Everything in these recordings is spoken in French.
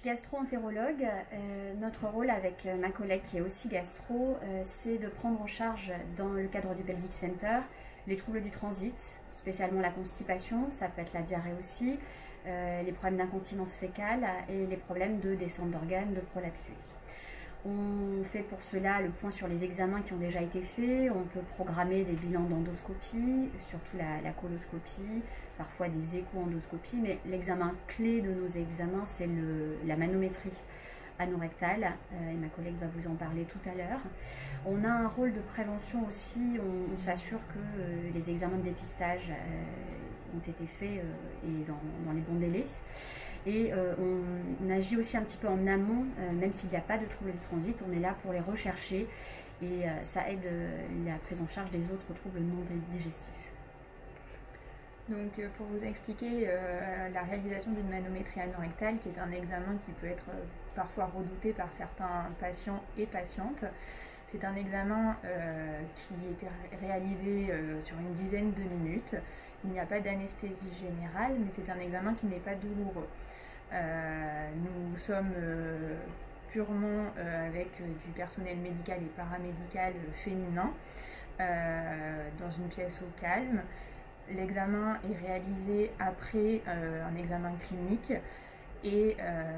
suis gastro-entérologue. Notre rôle avec ma collègue qui est aussi gastro, c'est de prendre en charge dans le cadre du Pelvic Center les troubles du transit, spécialement la constipation, ça peut être la diarrhée aussi, les problèmes d'incontinence fécale et les problèmes de descente d'organes, de prolapsus. On fait pour cela le point sur les examens qui ont déjà été faits, on peut programmer des bilans d'endoscopie, surtout la coloscopie, parfois des écho-endoscopies, mais l'examen clé de nos examens, c'est la manométrie anorectale, et ma collègue va vous en parler tout à l'heure. On a un rôle de prévention aussi, on s'assure que les examens de dépistage ont été faits et dans les bons délais. Et on agit aussi un petit peu en amont, même s'il n'y a pas de troubles du transit, on est là pour les rechercher et ça aide la prise en charge des autres troubles non digestifs. Donc pour vous expliquer la réalisation d'une manométrie anorectale, qui est un examen qui peut être parfois redouté par certains patients et patientes, c'est un examen qui est réalisé sur une dizaine de minutes. Il n'y a pas d'anesthésie générale, mais c'est un examen qui n'est pas douloureux. Nous sommes purement avec du personnel médical et paramédical féminin dans une pièce au calme. L'examen est réalisé après un examen clinique et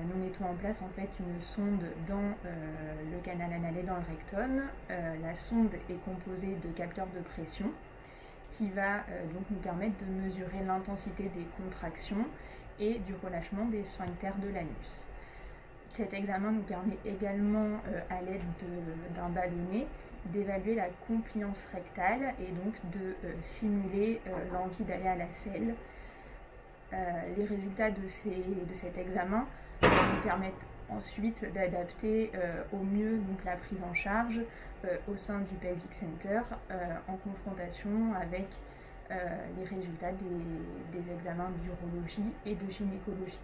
nous mettons en place en fait une sonde dans le canal anal et dans le rectum. La sonde est composée de capteurs de pression qui va donc nous permettre de mesurer l'intensité des contractions et du relâchement des sphincters de l'anus. Cet examen nous permet également, à l'aide d'un ballonnet, d'évaluer la compliance rectale et donc de simuler l'envie d'aller à la selle. Les résultats de cet examen nous permettent ensuite d'adapter au mieux donc, la prise en charge au sein du Pelvic Center en confrontation avec les résultats des examens d'urologie et de gynécologie.